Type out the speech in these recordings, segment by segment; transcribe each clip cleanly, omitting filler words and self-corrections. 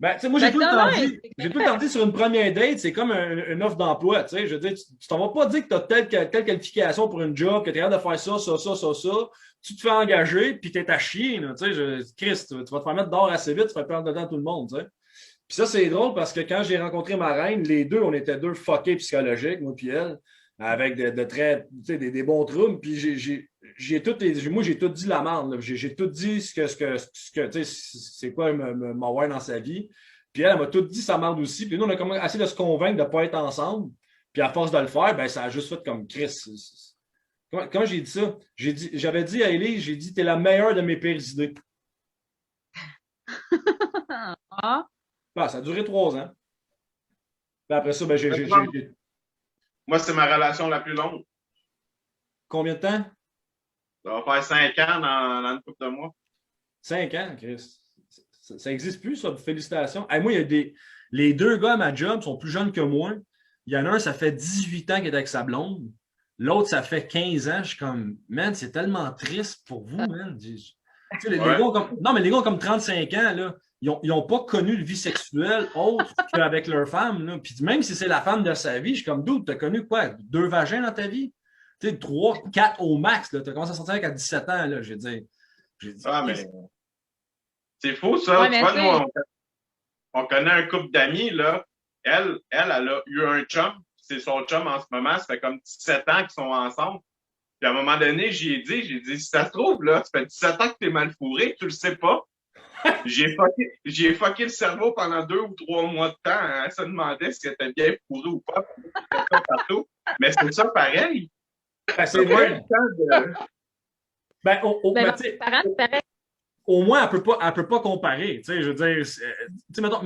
Ben, tu sais, moi, Ben, c'est honnête. j'ai tout le temps dit sur une première date, c'est comme une offre d'emploi, tu sais. Je veux dire, tu t'en vas pas dire que tu as telle qualification pour une job, que tu es capable de faire ça. Tu te fais engager, puis t'es à chier, là, tu sais. Chris, tu vas te faire mettre dehors assez vite, tu vas perdre de temps à tout le monde, tu sais. Puis ça, c'est drôle parce que quand j'ai rencontré ma reine, les deux, on était deux fuckés psychologiques, moi puis elle, avec de très, tu sais, des bons troubles. Puis moi, j'ai tout dit la merde. J'ai tout dit tu sais, c'est quoi m'avoir dans sa vie. Puis elle m'a tout dit sa merde aussi. Puis nous, on a comme essayé de se convaincre de ne pas être ensemble. Puis à force de le faire, ben, ça a juste fait comme Chris. Comment j'ai dit ça? J'avais dit à Ellie, j'ai dit, t'es la meilleure de mes pires idées. Ah, Ben, ça a duré 3 ans. Puis après ça, ben, Moi, c'est ma relation la plus longue. combien de temps? Ça va faire 5 ans dans une couple de mois. 5 ans, Chris. Ça n'existe plus, ça. Félicitations. Hey, moi, les deux gars à ma job sont plus jeunes que moi. Il y en a un, ça fait 18 ans qu'il est avec sa blonde. L'autre, ça fait 15 ans. Je suis comme, man, c'est tellement triste pour vous, man. Tu sais, les Ouais. gars non, mais les gars ont comme 35 ans, là. Ils ont pas connu de vie sexuelle autre qu'avec leur femme, là. Puis même si c'est la femme de sa vie, je suis comme, d'où t'as connu quoi? 2 vagins dans ta vie? Tu sais, 3, 4 au max, là. T'as commencé à sortir avec à 17 ans, là. J'ai dit, Ah, mais c'est faux, ça. ouais, Tu mais vois, tu sais, on connaît un couple d'amis, là. Elle a eu un chum. C'est son chum en ce moment. Ça fait comme 17 ans qu'ils sont ensemble. Puis à un moment donné, j'ai dit, si ça se trouve, là, ça fait 17 ans que t'es mal fourré, tu le sais pas. J'ai fucké le cerveau pendant 2 ou 3 mois de temps. Hein. Elle se demandait si elle était bien fourré ou pas. Partout. Mais c'est ça pareil. ben, T'as c'est pas eu vrai. le temps de. Ben, ben, ben, mes tu sais, parents, c'est pareil. au moins, elle peut pas comparer. Tu sais, je veux dire, tu sais, Non,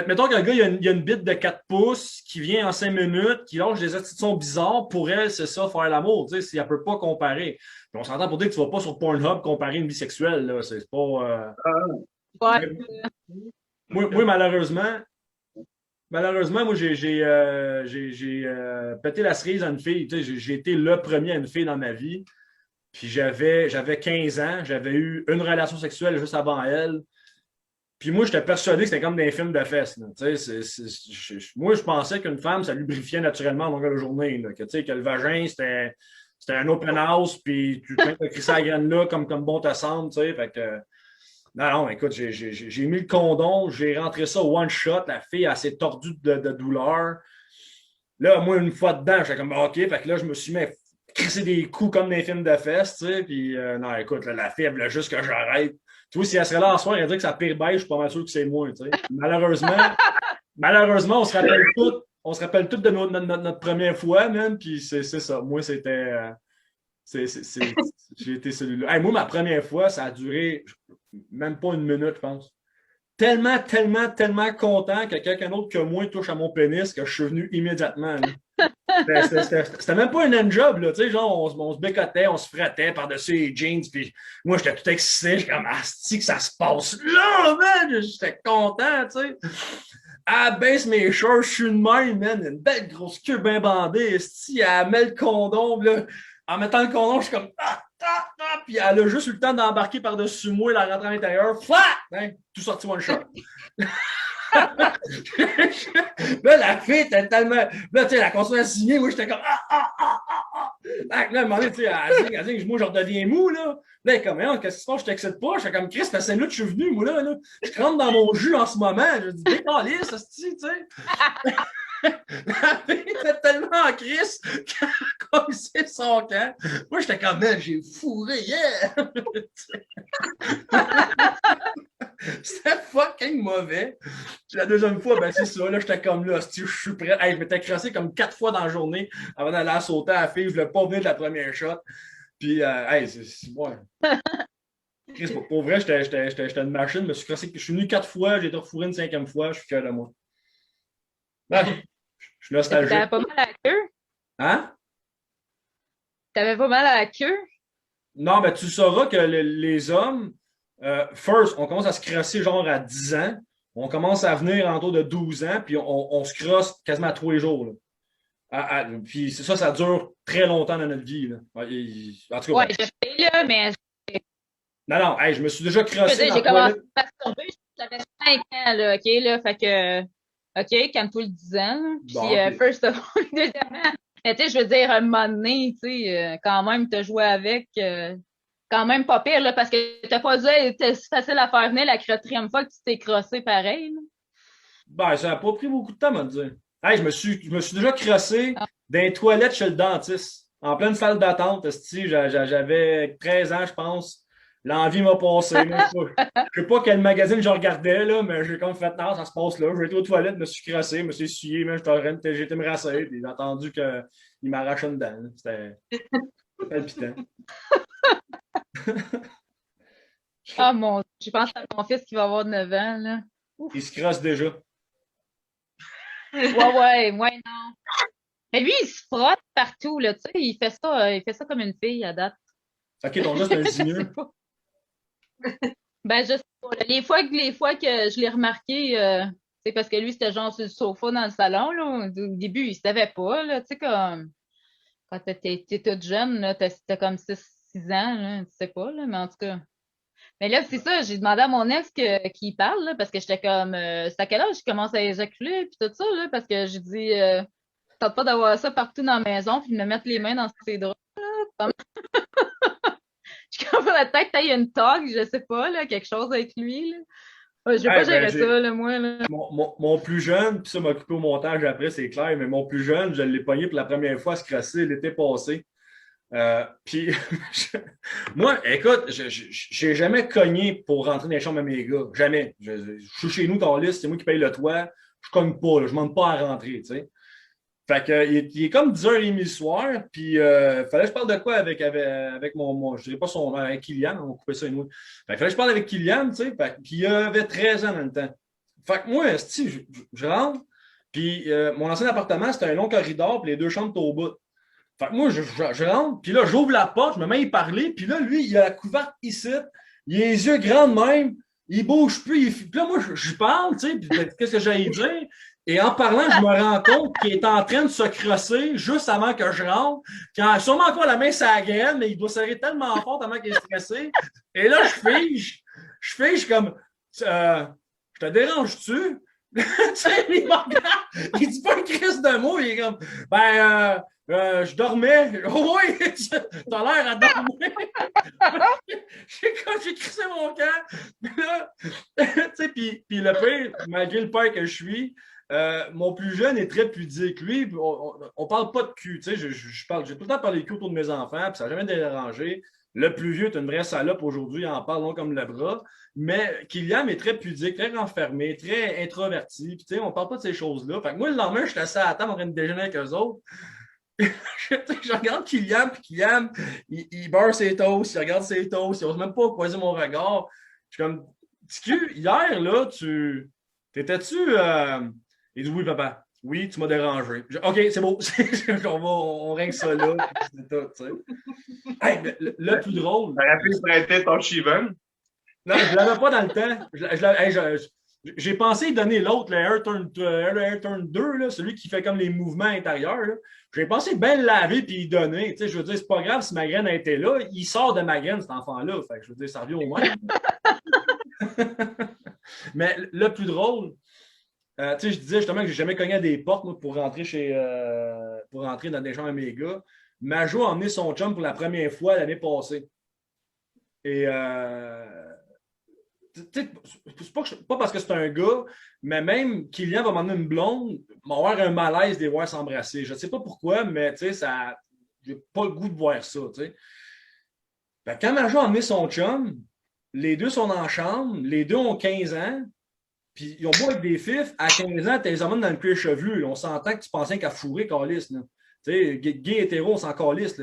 mettons que le gars, il a une bite de 4 pouces qui vient en 5 minutes, qui lâche des attitudes bizarres. Pour elle, c'est ça, faire l'amour. Tu sais, si elle peut pas comparer. Puis on s'entend pour dire que tu vas pas sur Pornhub comparer une bisexuelle, là. C'est pas. Ouais. Mais moi, malheureusement, moi, j'ai pété la cerise à une fille. Tu sais, j'ai été le premier à une fille dans ma vie. Puis j'avais 15 ans, j'avais eu une relation sexuelle juste avant elle. Puis moi, j'étais persuadé que c'était comme des films de fesses. Là. Moi, je pensais qu'une femme, ça lubrifiait naturellement à longueur de journée. Là. Que le vagin, c'était un open house, puis tu te crisser la graine là comme bon te semble. Fait que, non, non, écoute, j'ai mis le condom, j'ai rentré ça one shot. La fille, elle s'est tordue de douleur. Là, moi, une fois dedans, j'étais comme, OK. Fait que là, je me suis mis à crisser des coups comme dans les films de fesses, tu sais. Puis, non, écoute, là, la fille, elle voulait juste que j'arrête. Tu vois, si elle serait là en soir, elle dirait que ça pire beige, je suis pas mal sûr que c'est moi, tu sais. Malheureusement, on se rappelle tous de notre première fois, même. Puis, c'est ça. Moi, c'était. J'ai été celui-là. Hey, moi, ma première fois, ça a duré même pas une minute, je pense. Tellement content que quelqu'un d'autre que moi touche à mon pénis que je suis venu immédiatement. C'était même pas un end job, là, tu sais, genre, on se bécotait, on se frattait par-dessus les jeans, puis moi, j'étais tout excité, j'étais comme, asti que ça se passe là, man, j'étais content, tu sais. Elle baisse mes shorts, je suis de même, man, une belle grosse queue bien bandée, esti, elle met le condom, là, en mettant le condom, je suis comme, puis elle a juste eu le temps d'embarquer par-dessus moi et la rentrer à l'intérieur, hein, tout sorti one shot. Là, la fille était tellement. Là, tu sais, elle a continué à signer. Moi, j'étais comme. Là, à un moment donné, tu sais, elle dit, moi, je redeviens mou, là. Là, elle est comme, qu'est-ce qui se passe? Je t'excite pas. J'étais comme, Chris, c'est là que je suis venu, moi, là. Je rentre dans mon jus en ce moment. Je dis, décalisse, ça se tu sais. La fille était tellement en crise qu'elle a commencé son camp. Moi, j'étais comme, man, j'ai fourré, yeah! C'était fucking mauvais. Puis la deuxième fois, ben c'est ça. Là, j'étais comme là, je suis prêt. Hey, je m'étais crassé comme 4 fois dans la journée avant d'aller à sauter à la fille. Je voulais pas venir de la première shot. Puis, hey, ouais. Chris, pour vrai, j'étais une machine. Je me suis crassé. Je suis venu 4 fois, j'ai été refourré une 5e fois. Je suis fier de moi. Ben, je suis Est-ce que nostalgique. t'avais pas mal à la queue? Hein? T'avais pas mal à la queue? Non, ben tu sauras que les hommes, first, on commence à se crasser genre à 10 ans. On commence à venir en autour de 12 ans, puis on se crosse quasiment tous les jours. Là. Puis c'est ça, ça dure très longtemps dans notre vie. Là. En tout cas, Ouais, ben, je sais, là, mais non, non, hey, je me suis déjà je veux crossé dire, dans j'ai la commencé toilette. à masturber 5 ans, là, OK, là, fait que, OK, calme-toi le 10 ans, là. Puis, Bon, ok. first of all, deuxièmement, mais tu sais, je veux dire, un moment donné, tu sais, quand même, t'as joué avec, quand même pas pire, là, parce que t'as pas dit, hey, c'est facile à faire venir la quatrième fois que tu t'es crossé pareil, là. Ben, ça n'a pas pris beaucoup de temps, à me dire. Hey, je me suis déjà crossé dans les toilettes chez le dentiste, en pleine salle d'attente. Esti, j'avais 13 ans, je pense. L'envie m'a passé. Là. Je sais pas quel magazine je regardais, là, mais j'ai comme fait, non, ça se passe là. J'ai été aux toilettes, me suis crossé, me suis essuyé, mais j'étais me rasser, puis j'ai entendu qu'il m'arrachait une dent. Là. C'était palpitant. Ah, mon, je pense à mon fils qui va avoir 9 ans, là. Il se crosse déjà. Ouais, non. Mais lui, il se frotte partout, là, tu sais, il fait ça comme une fille à date. Ok, donc là, c'est un Je sais zigneux. pas. Ben, je sais pas, là. Les fois que je l'ai remarqué, c'est parce que lui, c'était genre sur le sofa dans le salon, là. Au début, il savait pas, là, tu sais, comme, quand t'es toute jeune, là, t'as comme 6 ans, là, tu sais pas, là, mais en tout cas. Mais là, c'est ça, j'ai demandé à mon ex qu'il parle, là, parce que j'étais comme, c'est à quel âge je commence à éjaculer, puis tout ça, là, parce que j'ai dit, tente pas d'avoir ça partout dans la maison, puis de me mettre les mains dans ses draps. Je comprends peut-être qu'il y a une talk, je sais pas, là, quelque chose avec lui, là. Ouais, je vais pas Hey, ben, gérer ça, là, moi, là. mon plus jeune, puis ça m'a occupé au montage après, c'est clair, mais mon plus jeune, je l'ai pogné pour la première fois à se crasser l'été passé. Puis, moi, écoute, j'ai jamais cogné pour rentrer dans les chambres à mes gars. Jamais. Je suis chez nous, ton liste, c'est moi qui paye le toit. Je cogne pas, là, je demande pas à rentrer, tu sais. Fait que, il est comme 10h30 le soir, puis fallait que je parle de quoi avec je dirais pas son nom, avec Kylian, on coupait ça et nous. Fait que fallait que je parle avec Kylian, tu sais, puis il avait 13 ans dans le temps. Fait que moi, je rentre, puis mon ancien appartement, c'était un long corridor, puis les deux chambres étaient au bout. Fait que moi, je rentre, puis là, j'ouvre la porte, je me mets à y parler, puis là, lui, il a la couverte ici, il a les yeux grands de même, il bouge plus, puis là, moi, je parle, tu sais, puis qu'est-ce que j'allais dire? Et en parlant, je me rends compte qu'il est en train de se crosser juste avant que je rentre, qu'il a sûrement encore la main sur la graine, mais il doit serrer tellement fort tellement qu'il est stressé. Et là, je fige comme, je te dérange-tu? Tu sais, il me regarde, il dit pas une crise de mots, il est comme, je dormais. Oh oui, t'as l'air à dormir. J'ai crissé mon camp. Puis là, tu sais, puis le pire, malgré le père que je suis, mon plus jeune est très pudique. Lui, on parle pas de cul. Tu sais, j'ai tout le temps parlé de cul autour de mes enfants, puis ça n'a jamais dérangé. Le plus vieux est une vraie salope aujourd'hui, il en parle long comme le bras. Mais Kylian est très pudique, très renfermé, très introverti. Puis, tu sais, on parle pas de ces choses-là. Fait que moi, le lendemain, je suis assis à la table en train de déjeuner avec eux autres. Je regarde Kylian, puis Kylian, il beurre ses toasts, il regarde ses toasts, il n'ose même pas croiser mon regard. Je suis comme, TQ, hier, là, t'étais-tu. Il dit oui, papa. Oui, tu m'as dérangé. OK, c'est beau. On règle ça là. C'est tout, tu sais. Hey, le plus drôle. T'aurais pu prêter ton Shivan. Non, je ne l'avais pas dans le temps. J'ai pensé donner l'autre, le Air Turn 2, là, celui qui fait comme les mouvements intérieurs. Là. J'ai pensé bien le laver et y donner. Je veux dire, c'est pas grave si ma graine a été là. Il sort de ma graine, cet enfant-là. Fait que, je veux dire, ça revient au moins. Mais le plus drôle, je disais justement que j'ai jamais cogné à des portes moi, pour rentrer pour rentrer dans des chambres à mes gars. Majo a emmené son chum pour la première fois l'année passée. Et c'est pas parce que c'est un gars, mais même Kylian va m'emmener une blonde, va avoir un malaise de les voir s'embrasser. Je ne sais pas pourquoi, mais ça, j'ai pas le goût de voir ça. Ben, quand Majo a emmené son chum, les deux sont en chambre, les deux ont 15 ans, puis ils ont beau avec des fifs, à 15 ans, tu les emmènes dans le cuir chevelu. On s'entend que tu pensais qu'à fourrer, calice. Gay hétéro, on s'en calisse.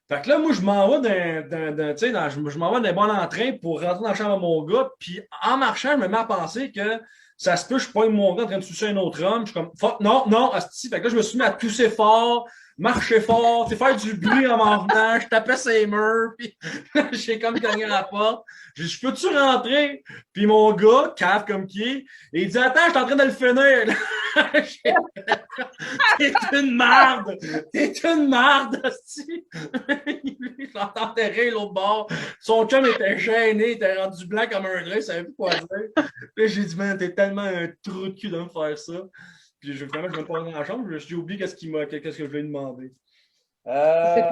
Fait que là, moi, je m'en vais je m'en vais d'un bon entrain pour rentrer dans la chambre de mon gars. Puis en marchant, je me mets à penser que ça se peut, je suis pas mon gars en train de sucer un autre homme. Je suis comme, fuck, non, asti. Fait que là, je me suis mis à tousser fort, marcher fort, faire du bruit en m'en venant, je tapais ses murs, puis j'ai comme cogné à la porte. J'ai dit, je peux-tu rentrer? Puis mon gars, cave comme qui est, il dit, attends, je suis en train de le finir. T'es une marde! T'es une marde, hostie! Je l'entends enterrer l'autre bord. Son chum était gêné, il était rendu blanc comme un drap, il savait plus quoi dire. Puis j'ai dit, man, t'es tellement un trou de cul de me faire ça. Puis finalement, je me prends dans la chambre, j'ai oublié qu'est-ce que je lui ai demandé.